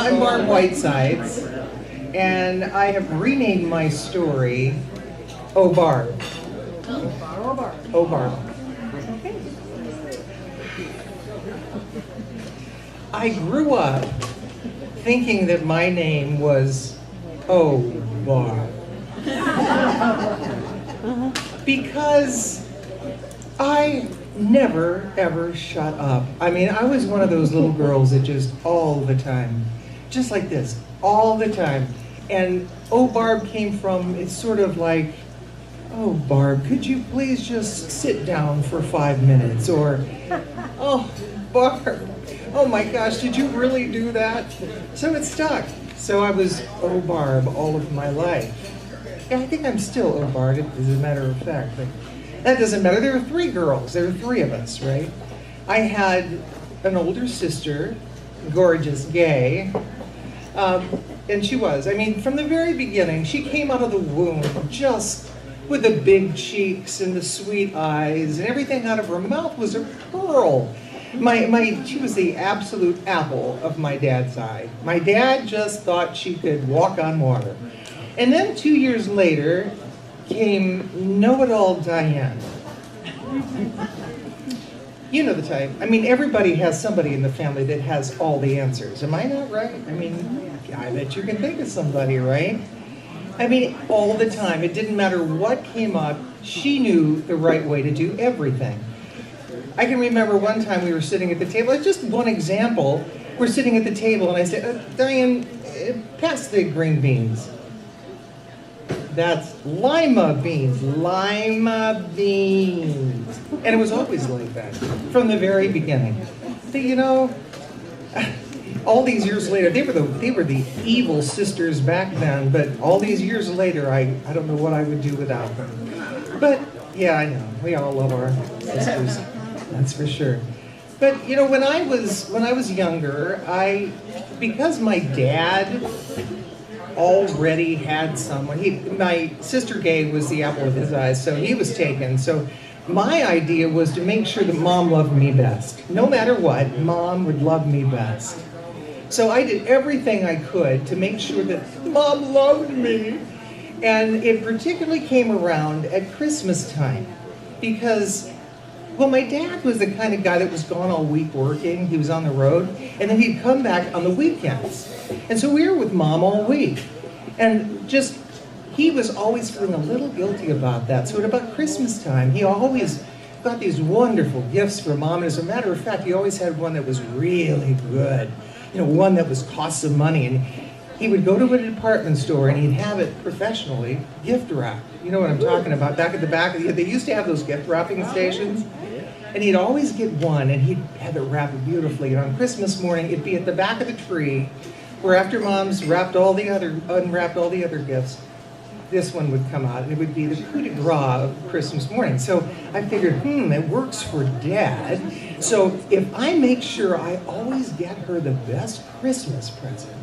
I'm Barb Whitesides, and I have renamed my story Oh Barb. Oh Barb. I grew up thinking that my name was Oh Barb. Because I never ever shut up. I mean, I was one of those little girls that just all the time, just like this, all the time. And oh Barb came from, it's sort of like, oh Barb, could you please just sit down for 5 minutes? Or, oh Barb, oh my gosh, did you really do that? So it stuck. So I was oh Barb all of my life. Yeah, I think I'm still oh Barb, as a matter of fact. But that doesn't matter. There were 3 girls. There were 3 of us, right? I had an older sister, gorgeous, gay, and she was. I mean, from the very beginning, she came out of the womb just with the big cheeks and the sweet eyes, and everything out of her mouth was a pearl. She was the absolute apple of my dad's eye. My dad just thought she could walk on water. And then 2 years later came know-it-all Diane. You know the type. I mean, everybody has somebody in the family that has all the answers. Am I not right? I mean, I bet you can think of somebody, right? I mean, all the time. It didn't matter what came up. She knew the right way to do everything. I can remember one time we were sitting at the table. It's just one example. We're sitting at the table, and I said, Diane, pass the green beans. That's lima beans, lima beans. And it was always like that, from the very beginning. But you know, all these years later, they were the evil sisters back then, but all these years later, I don't know what I would do without them. But yeah, I know, we all love our sisters, that's for sure. But you know, when I was younger, because my dad already had someone. My sister Gay was the apple of his eyes, so he was taken. So my idea was to make sure that Mom loved me best. No matter what, Mom would love me best. So I did everything I could to make sure that Mom loved me. And it particularly came around at Christmas time because, well, my dad was the kind of guy that was gone all week working. He was on the road, and then he'd come back on the weekends. And so we were with Mom all week. And just, he was always feeling a little guilty about that. So at about Christmas time, he always got these wonderful gifts for Mom. And as a matter of fact, he always had one that was really good. You know, one that was cost some money. And he would go to a department store and he'd have it professionally gift wrapped. You know what I'm talking about? Back at the back, they used to have those gift wrapping stations. And he'd always get one, and he'd have it wrapped beautifully. And on Christmas morning, it'd be at the back of the tree, where after Mom's unwrapped all the other gifts, this one would come out, and it would be the coup de grace of Christmas morning. So I figured, it works for Dad. So if I make sure I always get her the best Christmas present,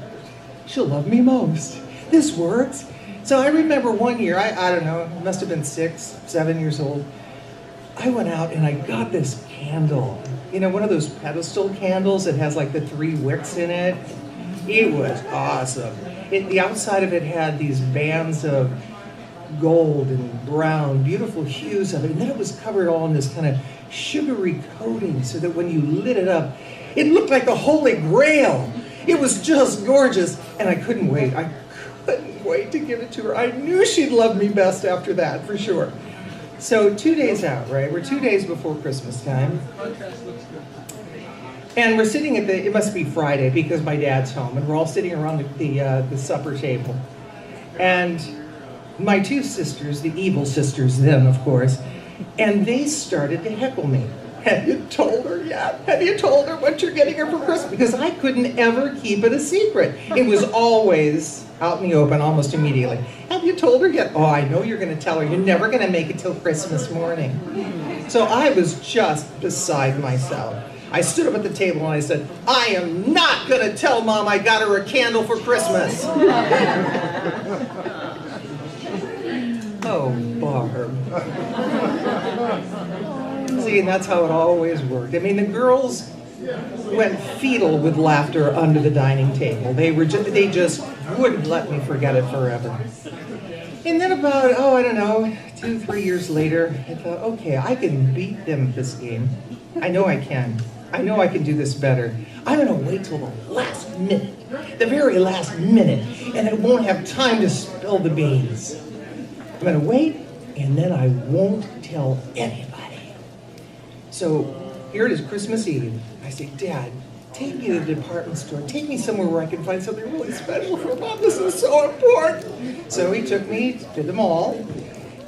she'll love me most. This works. So I remember one year, I don't know, I must have been 6, 7 years old. I went out and I got this candle. You know, one of those pedestal candles that has like the 3 wicks in it. It was awesome. The outside of it had these bands of gold and brown, beautiful hues of it. And then it was covered all in this kind of sugary coating so that when you lit it up, it looked like the Holy Grail. It was just gorgeous. And I couldn't wait. I couldn't wait to give it to her. I knew she'd love me best after that, for sure. So 2 days out, right? We're 2 days before Christmas time. And we're sitting at it must be Friday because my dad's home, and we're all sitting around the supper table. And my 2 sisters, the evil sisters then, of course, and they started to heckle me. Have you told her yet? Have you told her what you're getting her for Christmas? Because I couldn't ever keep it a secret. It was always out in the open almost immediately. Have you told her yet? Oh, I know you're going to tell her. You're never going to make it till Christmas morning. So I was just beside myself. I stood up at the table and I said, I am not going to tell Mom I got her a candle for Christmas. Oh, Barb. See, and that's how it always worked. I mean, the girls went fetal with laughter under the dining table. They just wouldn't let me forget it forever. And then about, I don't know, 2-3 years later, I thought, okay, I can beat them at this game. I know I can. I know I can do this better. I'm gonna wait till the last minute, the very last minute, and I won't have time to spill the beans. I'm gonna wait, and then I won't tell anybody. So here it is, Christmas Eve. I say, Dad, take me to the department store. Take me somewhere where I can find something really special for Mom. This is so important. So he took me to the mall,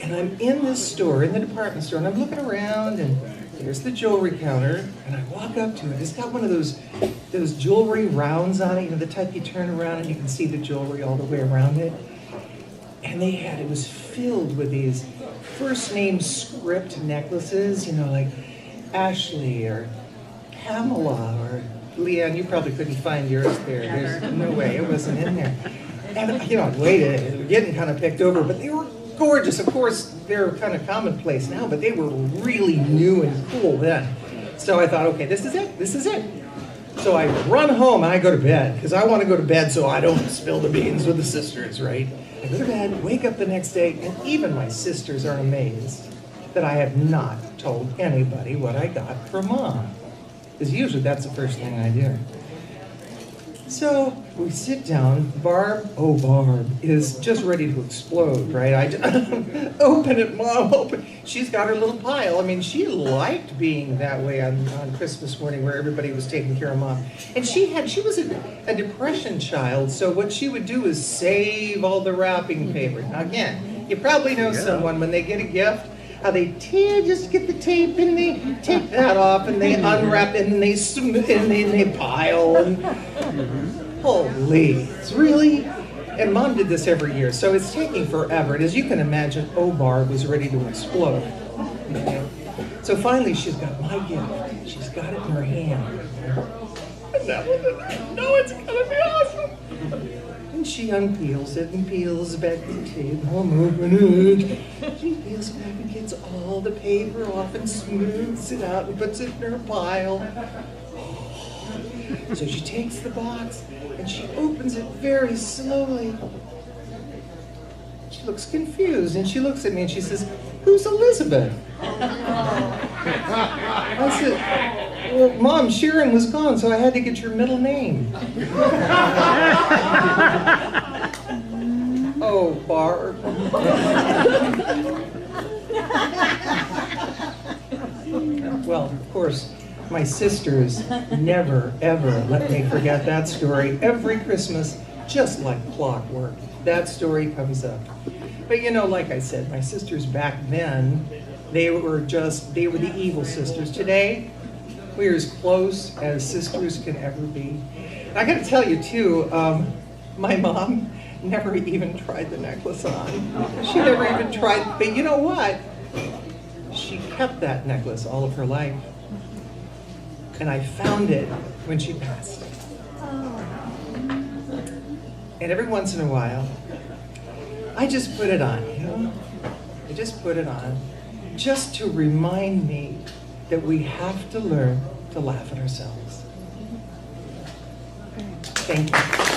and I'm in this store, in the department store, and I'm looking around, and there's the jewelry counter, and I walk up to it. It's got one of those jewelry rounds on it, the type you turn around and you can see the jewelry all the way around it. And it was filled with these first name script necklaces, like Ashley or Pamela or Leanne. You probably couldn't find yours there. There's no way, it wasn't in there. And I waited, we were getting kind of picked over, but they were gorgeous. Of course, they're kind of commonplace now, but they were really new and cool then. So I thought, okay, this is it. So I run home and I go to bed, because I want to go to bed so I don't spill the beans with the sisters, right? I go to bed, wake up the next day, and even my sisters are amazed that I have not told anybody what I got from Mom. Because usually that's the first thing I do. So we sit down. Barb is just ready to explode, right? I just, open it, Mom, open. She's got her little pile. I mean, she liked being that way on Christmas morning where everybody was taking care of Mom. And she was a depression child, so what she would do is save all the wrapping paper. Now again, you probably know someone when they get a gift, how they just get the tape and they take that off and they unwrap it and they pile and holy, really? And Mom did this every year, so it's taking forever. And as you can imagine, Barb was ready to explode. Okay? So finally, she's got my gift. She's got it in her hand. And that was no, it's gonna be awesome. And she unpeels it and peels back the tape. I'm opening it. She peels it back and gets all the paper off and smooths it out and puts it in her pile. So she takes the box and she opens it very slowly. She looks confused and she looks at me and she says, "Who's Elizabeth?" I said, "Well, Mom, Sharon was gone, so I had to get your middle name." Oh, Barb. Well, of course, my sisters never, ever let me forget that story. Every Christmas, just like clockwork, that story comes up. But like I said, my sisters back then, they were the evil sisters. Today, we're as close as sisters can ever be. And I gotta tell you too, my mom never even tried the necklace on. She never even tried, but you know what? She kept that necklace all of her life. And I found it when she passed. And every once in a while, I just put it on, I just put it on, just to remind me that we have to learn to laugh at ourselves. Thank you.